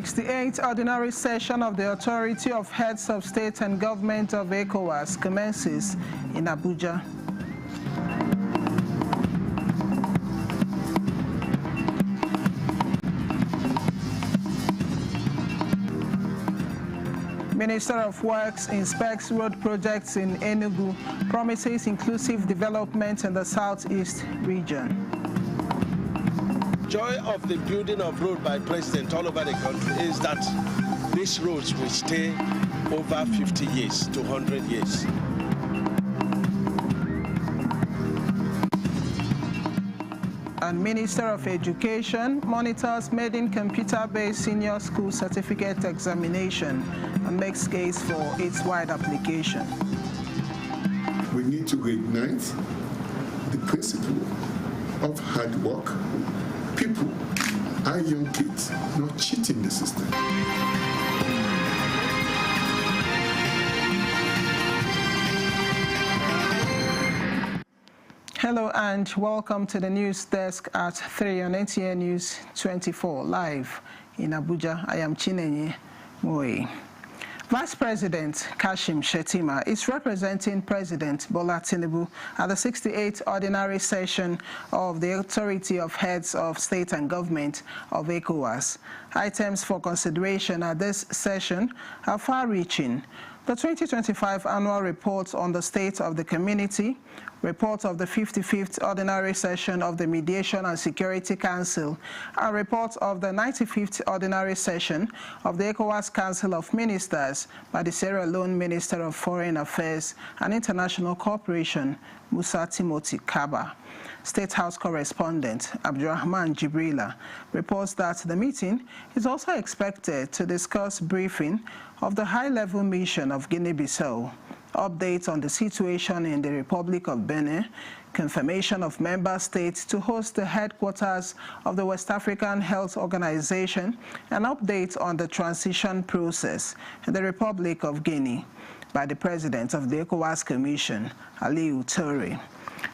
68th Ordinary Session of the Authority of Heads of State and Government of ECOWAS commences in Abuja. Minister of Works inspects road projects in Enugu, promises inclusive development in the southeast region. Joy of the building of road by President all over the country is that these roads will stay over 50 years to 100 years. And Minister of Education monitors maiden computer-based senior school certificate examination and makes case for its wide application. We need to reignite the principle of hard work. People, our young kids, not cheating the system. Hello and welcome to the news desk at 3 on NTA News 24 live in Abuja. I am Chinenye Moe. Vice President Kashim Shettima is representing President Bola Tinubu at the 68th Ordinary Session of the Authority of Heads of State and Government of ECOWAS. Items for consideration at this session are far-reaching. The 2025 Annual Report on the State of the Community, report of the 55th Ordinary Session of the Mediation and Security Council, and report of the 95th Ordinary Session of the ECOWAS Council of Ministers by the Sierra Leone Minister of Foreign Affairs and International Cooperation, Musa Timothy Kaba. State House correspondent Abdurrahman Jibrila reports that the meeting is also expected to discuss briefing of the high-level mission of Guinea-Bissau, updates on the situation in the Republic of Benin, confirmation of member states to host the headquarters of the West African Health Organization, and updates on the transition process in the Republic of Guinea by the President of the ECOWAS Commission, Aliou Toure.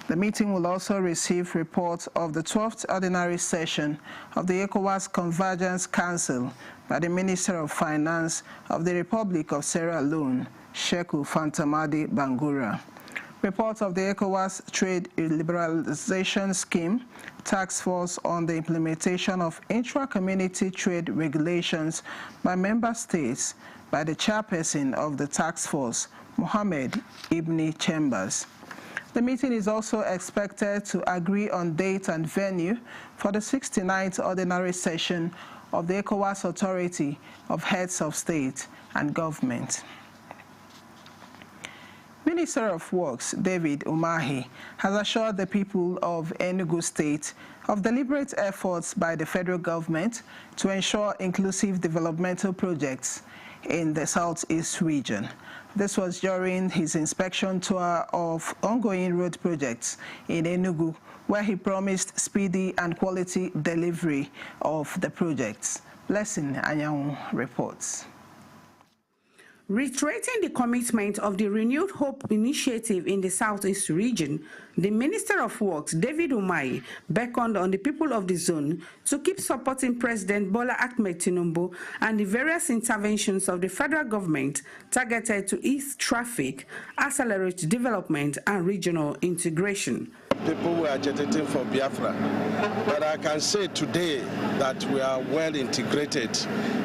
The meeting will also receive reports of the 12th Ordinary Session of the ECOWAS Convergence Council by the Minister of Finance of the Republic of Sierra Leone, Sheku Fantamadi Bangura. Reports of the ECOWAS Trade Liberalization Scheme, Task Force on the implementation of intra-community trade regulations by member states by the chairperson of the task force, Mohamed Ibni Chambers. The meeting is also expected to agree on date and venue for the 69th Ordinary Session of the ECOWAS Authority of Heads of State and Government. Minister of Works, David Umahi, has assured the people of Enugu State of deliberate efforts by the federal government to ensure inclusive developmental projects in the southeast region. This was during his inspection tour of ongoing road projects in Enugu, where he promised speedy and quality delivery of the projects. Blessing Anyanwu reports. Reiterating the commitment of the Renewed Hope Initiative in the Southeast region, the Minister of Works, David Umahi, beckoned on the people of the zone to keep supporting President Bola Ahmed Tinubu and the various interventions of the federal government targeted to ease traffic, accelerate development, and regional integration. People were agitating for Biafra, but I can say today that we are well integrated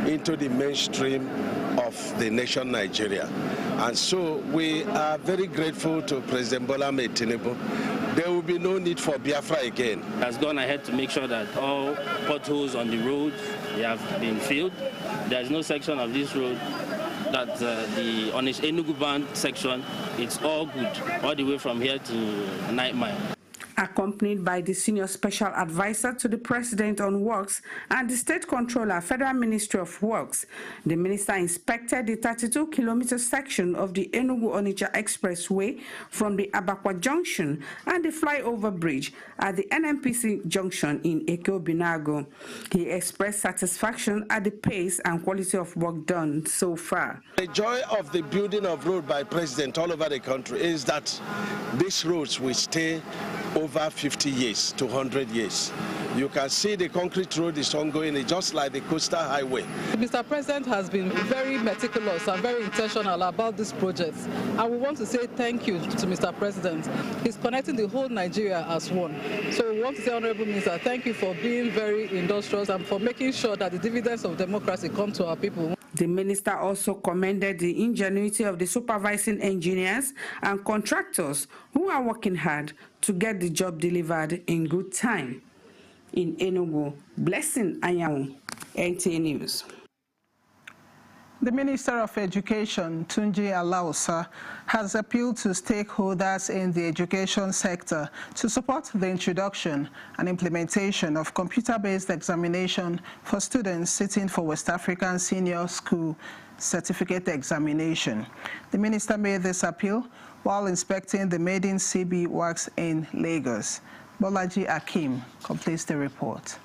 into the mainstream of the nation Nigeria. And so we are very grateful to President Bola Ahmed Tinubu. There will be no need for Biafra again. Has gone ahead to make sure that all potholes on the road have been filled. There is no section of this road that on its Enugu band section, it's all good, all the way from here to Night Mile. Accompanied by the Senior Special Advisor to the President on Works and the State Controller, Federal Ministry of Works, the Minister inspected the 32-kilometer section of the Enugu-Onitsha Expressway from the Abakwa Junction and the flyover bridge at the NNPC Junction in Eke-Obinago. He expressed satisfaction at the pace and quality of work done so far. The joy of the building of road by President all over the country is that these roads will stay over 50 years to 100 years. You can see the concrete road is ongoing. It's just like the coastal highway. Mr. President has been very meticulous and very intentional about this project. And we want to say thank you to Mr. President. He's connecting the whole Nigeria as one. So we want to say, Honorable Minister, thank you for being very industrious and for making sure that the dividends of democracy come to our people. The minister also commended the ingenuity of the supervising engineers and contractors who are working hard to get the job delivered in good time. In Enugu, Blessing Anyanwu, NTA News. The Minister of Education, Tunji Alausa, has appealed to stakeholders in the education sector to support the introduction and implementation of computer-based examination for students sitting for West African Senior School Certificate Examination. The minister made this appeal while inspecting the Maiden CB works in Lagos. Bolaji Akim completes the report.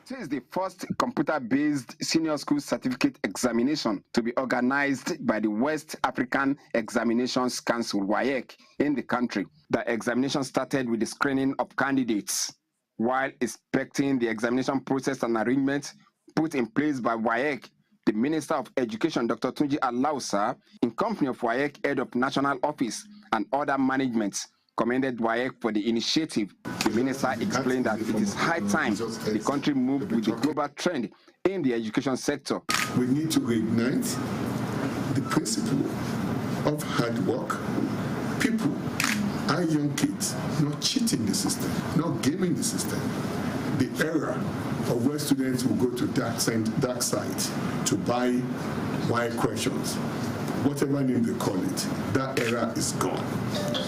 This is the first computer-based senior school certificate examination to be organized by the West African Examinations Council, WAEC, in the country. The examination started with the screening of candidates, while inspecting the examination process and arrangements put in place by WAEC. The Minister of Education, Dr. Tunji Alausa, in company of WAEC Head of National Office and other managements, commended WAEC for the initiative. The minister explained that it is high time the country moved with the global trend in the education sector. We need to reignite the principle of hard work. People, our young kids, not cheating the system, not gaming the system. The era of where students will go to dark side to buy wild questions, whatever name they call it, that era is gone.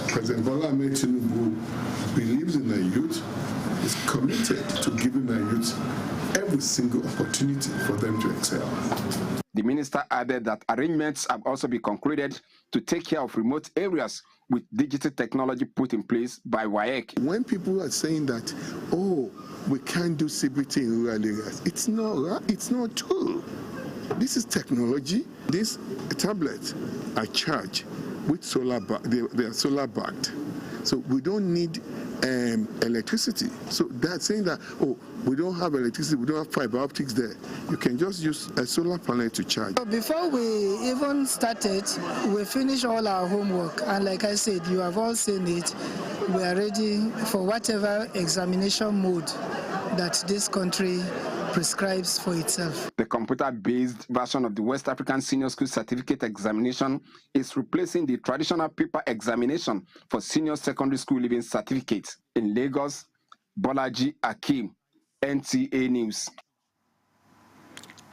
President Bola Ahmed Tinubu believes in the youth, is committed to giving the youth every single opportunity for them to excel. The minister added that arrangements have also been concluded to take care of remote areas with digital technology put in place by WAEC. When people are saying that, oh, we can't do CBT in rural areas, it's not true. This is technology. These tablets are charged with solar, they are solar backed. So we don't need electricity. So that's saying that, oh, we don't have electricity, we don't have fiber optics there. You can just use a solar panel to charge. Before we even started, we finished all our homework. And like I said, you have all seen it. We are ready for whatever examination mode that this country prescribes for itself. The computer-based version of the West African Senior School Certificate Examination is replacing the traditional paper examination for senior secondary school leaving certificates. In Lagos, Bolaji Akim, NTA News.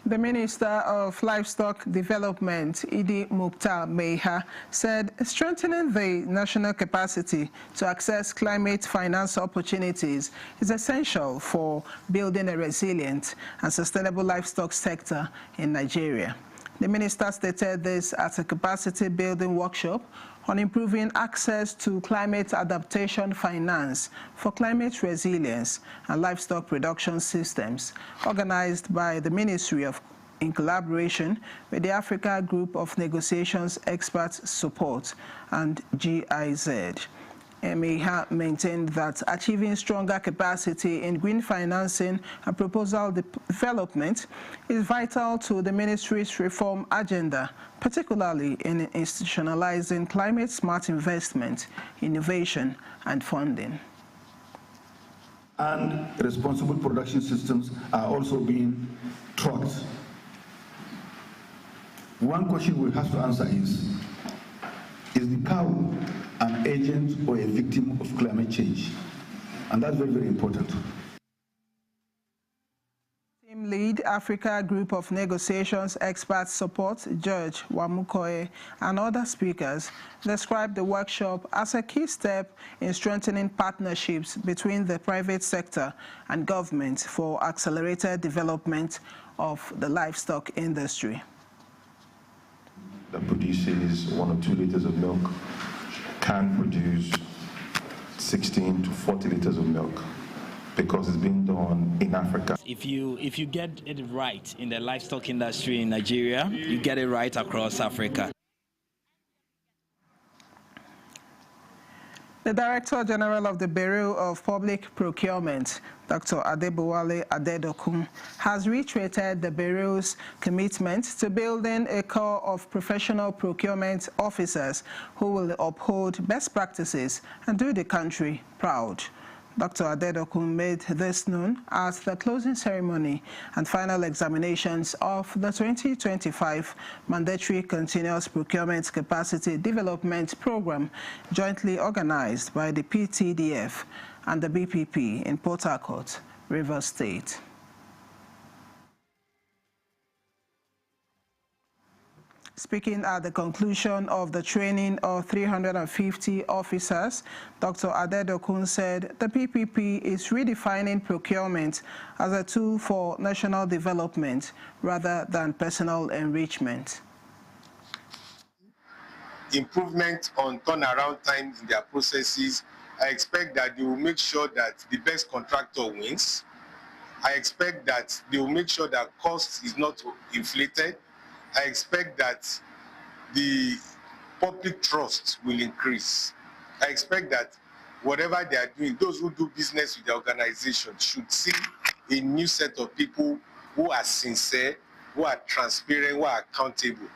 The Minister of Livestock Development, Idi Mukhtar Meha, said strengthening the national capacity to access climate finance opportunities is essential for building a resilient and sustainable livestock sector in Nigeria. The minister stated this at a capacity building workshop on improving access to climate adaptation finance for climate resilience and livestock production systems, organized by the Ministry in collaboration with the Africa Group of Negotiations Experts Support and GIZ. Meha maintained that achieving stronger capacity in green financing and proposal development is vital to the ministry's reform agenda, particularly in institutionalizing climate-smart investment, innovation, and funding. And responsible production systems are also being tracked. One question we have to answer is the cow an agent or a victim of climate change? And that's very, very important. Team lead Africa Group of Negotiations Experts Support, George Wamukoe, and other speakers described the workshop as a key step in strengthening partnerships between the private sector and government for accelerated development of the livestock industry. That produces 1 or 2 liters of milk can produce 16 to 40 liters of milk because it's being done in Africa. If you get it right in the livestock industry in Nigeria, you get it right across Africa. The Director General of the Bureau of Public Procurement, Dr. Adebowale Adedokun, has reiterated the Bureau's commitment to building a corps of professional procurement officers who will uphold best practices and do the country proud. Dr. Adedokun made this known at the closing ceremony and final examinations of the 2025 Mandatory Continuous Procurement Capacity Development Program, jointly organized by the PTDF and the BPP in Port Harcourt, Rivers State. Speaking at the conclusion of the training of 350 officers, Dr. Adedokun said the PPP is redefining procurement as a tool for national development rather than personal enrichment. Improvement on turnaround time in their processes. I expect that they will make sure that the best contractor wins. I expect that they will make sure that cost is not inflated. I expect that the public trust will increase. I expect that whatever they are doing, those who do business with the organization should see a new set of people who are sincere, who are transparent, who are accountable.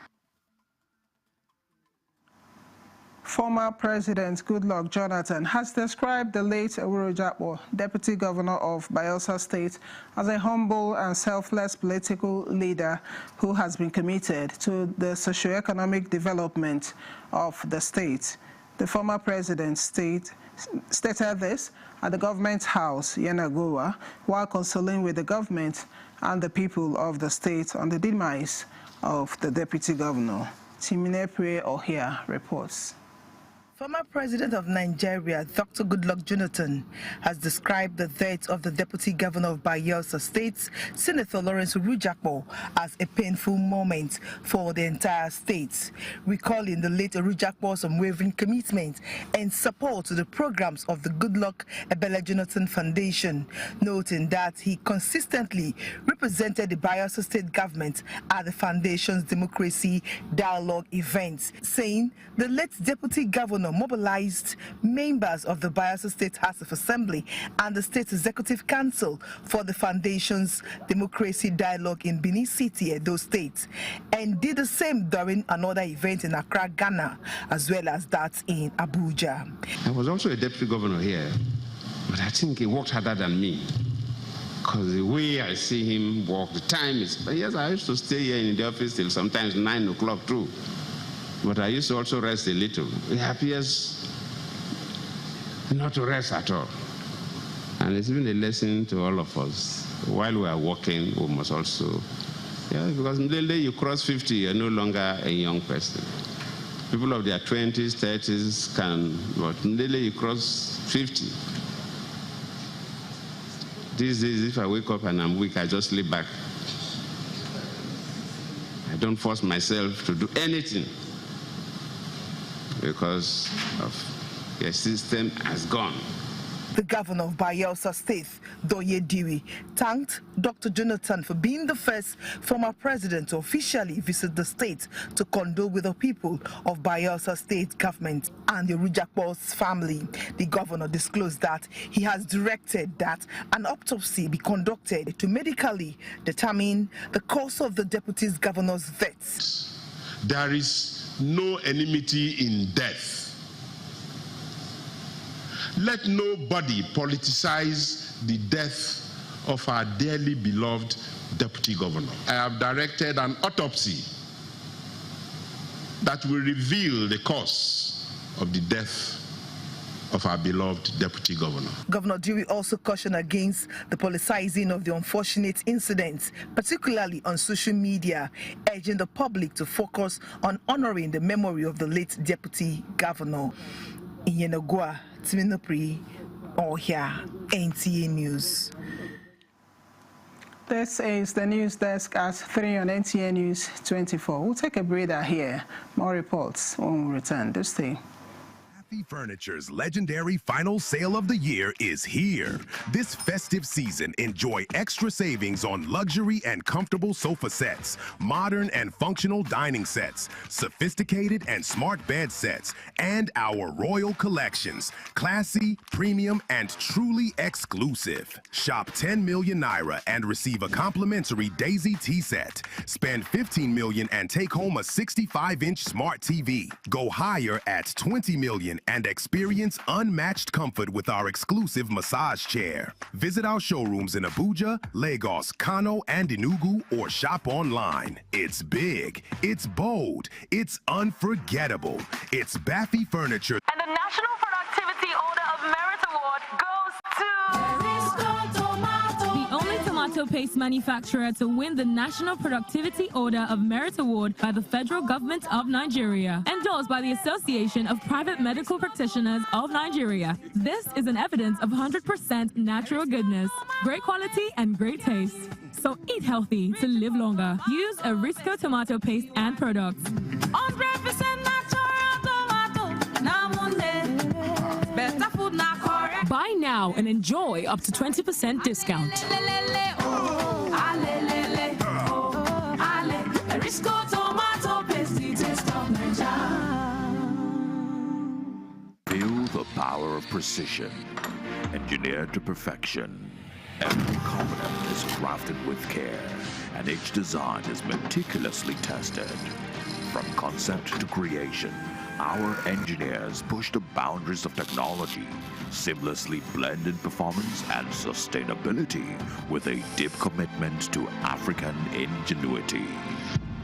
Former President Goodluck Jonathan has described the late Ewuro-Japor, Deputy Governor of Bayelsa State, as a humble and selfless political leader who has been committed to the socio-economic development of the state. The former president stated this at the government house, Yenagoa, while consulting with the government and the people of the state on the demise of the Deputy Governor. Timine Pre Ohia reports. Former President of Nigeria, Dr. Goodluck Jonathan, has described the death of the Deputy Governor of Bayelsa State, Senator Lawrence Ewuro-Japor, as a painful moment for the entire state, recalling the late Ewuro-Japor's unwavering commitment and support to the programs of the Goodluck Ebele Jonathan Foundation, noting that he consistently represented the Bayelsa State government at the foundation's democracy dialogue events, saying the late Deputy Governor mobilized members of the Bayelsa State House of Assembly and the State Executive Council for the Foundation's Democracy Dialogue in Benin City, Edo State, and did the same during another event in Accra, Ghana, as well as that in Abuja. I was also a deputy governor here, but I think he worked harder than me, because the way I see him work, the time is, yes, I used to stay here in the office till sometimes 9 o'clock too. But I used to also rest a little. It appears not to rest at all. And it's been a lesson to all of us. While we are working, we must also, because immediately you cross 50, you're no longer a young person. People of their 20s, 30s can, but immediately you cross 50. These days, if I wake up and I'm weak, I just sleep back. I don't force myself to do anything, because of the system has gone. The governor of Bayelsa State, Doye Diri, thanked Dr. Jonathan for being the first former president to officially visit the state to condole with the people of Bayelsa State government and the Ewuro-Japor's family. The governor disclosed that he has directed that an autopsy be conducted to medically determine the cause of the deputy governor's death. There is no enmity in death. Let nobody politicize the death of our dearly beloved deputy governor. I have directed an autopsy that will reveal the cause of the death of our beloved deputy governor. Governor Dewey also cautioned against the politicizing of the unfortunate incidents, particularly on social media, urging the public to focus on honoring the memory of the late deputy governor. In Yenagoa, Timinopri, Ohia, NTA News. This is the news desk at 3 on NTA News 24. We'll take a breather here. More reports when we return. Do stay. Baffy Furniture's legendary final sale of the year is here. This festive season, enjoy extra savings on luxury and comfortable sofa sets, modern and functional dining sets, sophisticated and smart bed sets, and our royal collections, classy, premium, and truly exclusive. Shop 10 million Naira and receive a complimentary Daisy tea set. Spend 15 million and take home a 65-inch smart TV. Go higher at 20 million and experience unmatched comfort with our exclusive massage chair. Visit our showrooms in Abuja, Lagos, Kano, and Enugu, or shop online. It's big, it's bold, it's unforgettable. It's Baffy Furniture. And the National Productivity Order of Merit Award goes to... The only tomato paste manufacturer to win the National Productivity Order of Merit Award by the Federal Government of Nigeria, endorsed by the Association of Private Medical Practitioners of Nigeria. This is an evidence of 100% natural goodness, great quality, and great taste. So eat healthy to live longer. Use Arisco tomato paste and products. 100% natural tomato. Better food na correct. Buy now and enjoy up to 20% discount. Arisco tomato paste, the taste of Nigeria. Feel the power of precision, engineered to perfection. Every component is crafted with care, and each design is meticulously tested. From concept to creation, our engineers push the boundaries of technology, seamlessly blending performance and sustainability with a deep commitment to African ingenuity.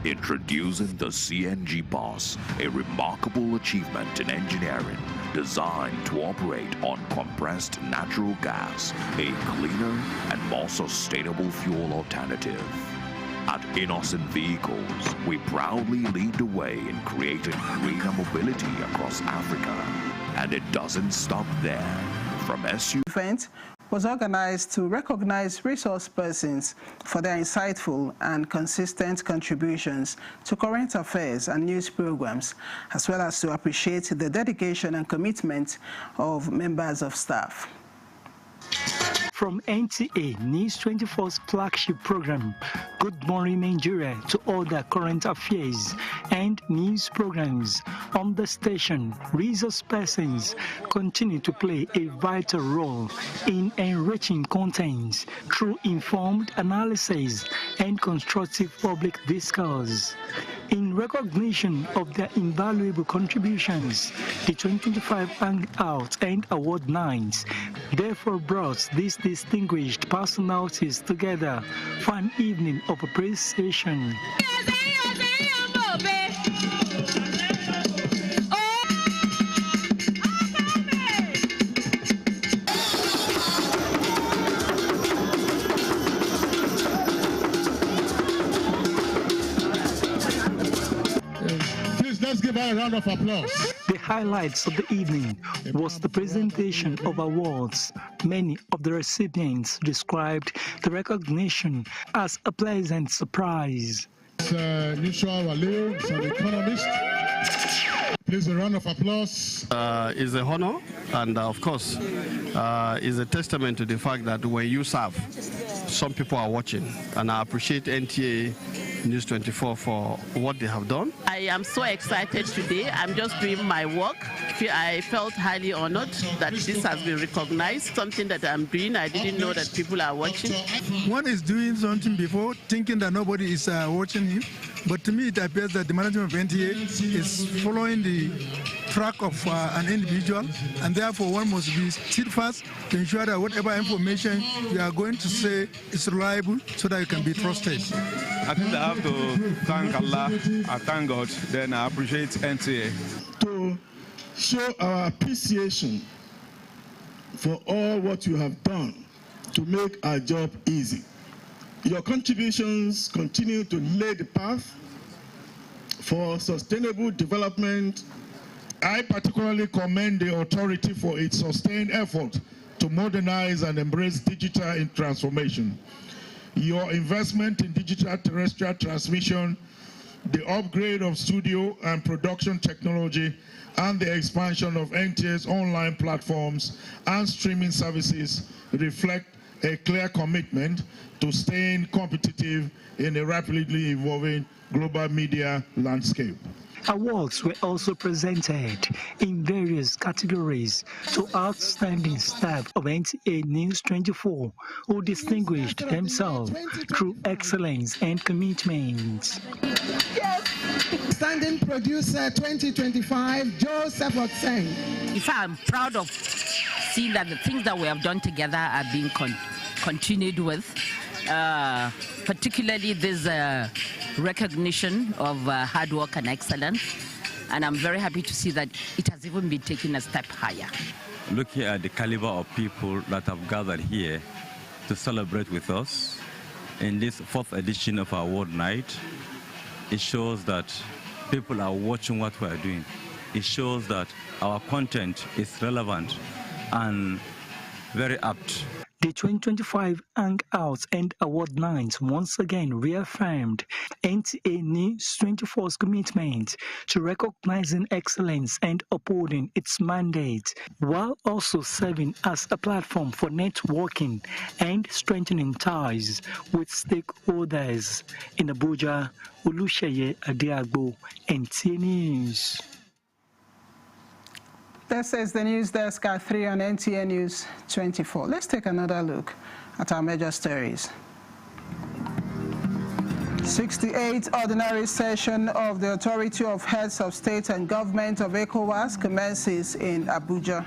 Introducing the CNG Boss, a remarkable achievement in engineering designed to operate on compressed natural gas, a cleaner and more sustainable fuel alternative. At Innocent Vehicles, we proudly lead the way in creating greener mobility across Africa. And it doesn't stop there. From SU event was organized to recognize resource persons for their insightful and consistent contributions to current affairs and news programs, as well as to appreciate the dedication and commitment of members of staff. From NTA News 24's flagship program, Good Morning Nigeria, to all the current affairs and news programs on the station, resource persons continue to play a vital role in enriching content through informed analysis and constructive public discourse. In recognition of their invaluable contributions, the 2025 Hangout and Award Nights therefore brought these distinguished personalities together for an evening of appreciation. Let's give her a round of applause. The highlights of the evening was the presentation of awards. Many of the recipients described the recognition as a pleasant surprise. Nishwa Waleo is an economist. Please, a round of applause. It's an honor, and of course, is a testament to the fact that when you serve, some people are watching, and I appreciate NTA News 24 for what they have done. I am so excited today. I'm just doing my work. I felt highly honored that this has been recognized, something that I'm doing. I didn't know that people are watching. One is doing something before, thinking that nobody is watching him. But to me, it appears that the management of NTA is following the track of an individual, and therefore one must be steadfast to ensure that whatever information you are going to say is reliable so that it can be trusted. I think I have to thank Allah, I thank God, then I appreciate NTA. To show our appreciation for all what you have done to make our job easy. Your contributions continue to lay the path for sustainable development. I particularly commend the authority for its sustained effort to modernize and embrace digital transformation. Your investment in digital terrestrial transmission the upgrade of studio and production technology, and the expansion of NTA's online platforms and streaming services reflect a clear commitment to staying competitive in a rapidly evolving global media landscape. Awards were also presented in various categories to outstanding staff of NTA News 24 who distinguished themselves through excellence and commitment. Yes. Standing producer 2025, Joseph Otseng. In fact, I'm proud of seeing that the things that we have done together are being continued with, particularly this recognition of hard work and excellence, and I'm very happy to see that it has even been taken a step higher. Looking at the caliber of people that have gathered here to celebrate with us in this 4th edition of our award night, it shows that people are watching what we are doing. It shows that our content is relevant and very apt. The 2025 Hangouts and Award Nights once again reaffirmed NTA News 24's commitment to recognizing excellence and upholding its mandate, while also serving as a platform for networking and strengthening ties with stakeholders. In Abuja, Olusheye Adiagbo, NTA News. This is the news desk at 3 on NTA News 24. Let's take another look at our major stories. 68th Ordinary Session of the Authority of Heads of State and Government of ECOWAS commences in Abuja.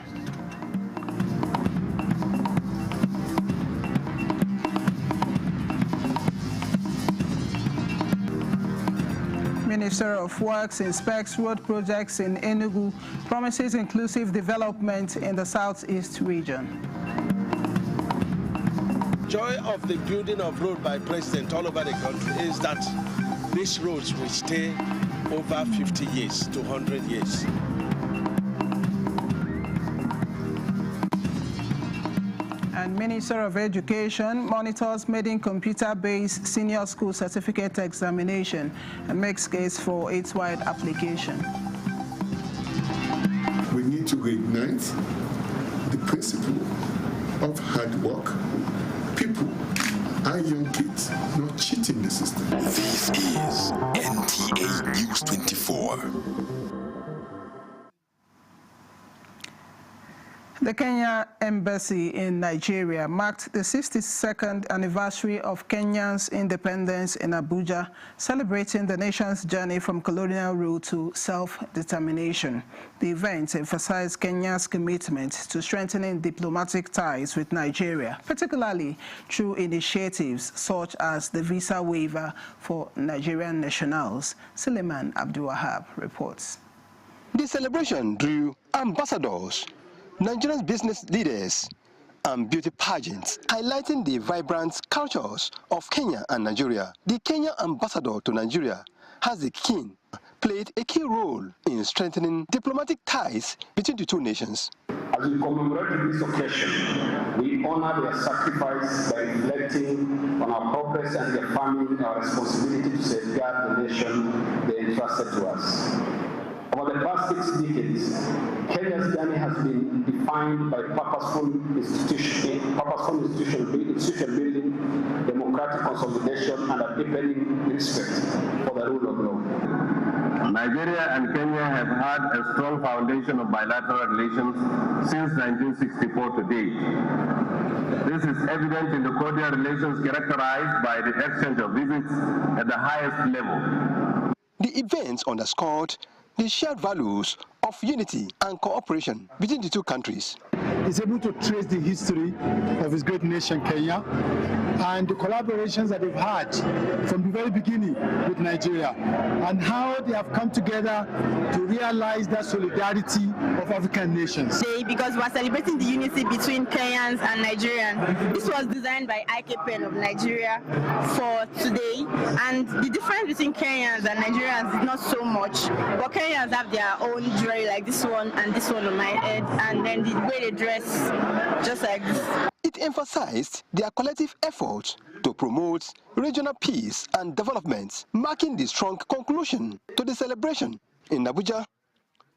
Minister of Works inspects road projects in Enugu, promises inclusive development in the southeast region. Joy of the building of road by President all over the country is that these roads will stay over 50 years to 100 years. And Minister of Education monitors maiden computer-based senior school certificate examination and makes case for its wide application. We need to reignite the principle of hard work. People, our young kids, not cheating the system. This is NTA News 24. The Kenya Embassy in Nigeria marked the 62nd anniversary of Kenya's independence in Abuja, celebrating the nation's journey from colonial rule to self-determination. The event emphasized Kenya's commitment to strengthening diplomatic ties with Nigeria, particularly through initiatives such as the visa waiver for Nigerian nationals. Suleiman Abdulwahab reports. The celebration drew ambassadors, Nigerian business leaders, and beauty pageants, highlighting the vibrant cultures of Kenya and Nigeria. The Kenya ambassador to Nigeria, Hazi King, played a key role in strengthening diplomatic ties between the two nations. As we commemorate this occasion, we honor their sacrifice by reflecting on our progress and affirming our responsibility to safeguard the nation they entrusted to us. Over the past 6 decades, Kenya's journey has been defined by purposeful institution building, democratic consolidation, and a deepening respect for the rule of law. Nigeria and Kenya have had a strong foundation of bilateral relations since 1964 to date. This is evident in the cordial relations characterized by the exchange of visits at the highest level. The events underscored the shared values of unity and cooperation between the two countries. Is able to trace the history of his great nation, Kenya, and the collaborations that they've had from the very beginning with Nigeria, and how they have come together to realize that solidarity of African nations. Because we're celebrating the unity between Kenyans and Nigerians. This was designed by IKPN of Nigeria for today, and the difference between Kenyans and Nigerians is not so much, but Kenyans have their own jewelry like this one and this one on my head, and then the way they dress just like this. It emphasized their collective efforts to promote regional peace and development, marking the strong conclusion to the celebration. In Abuja,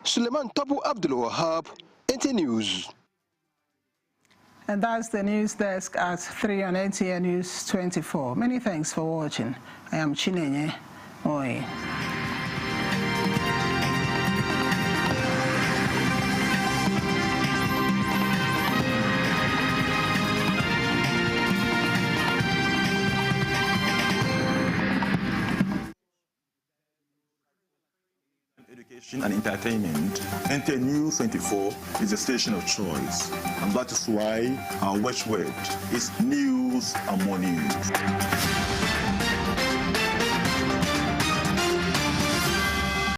Suleiman Tabu Abdul Wahab, NTA News. And that's the news desk at 3 on NTA News 24. Many thanks for watching. I am Chinenye Oi. Education and entertainment, NTA News 24 is a station of choice, and that is why our watchword is news and more news.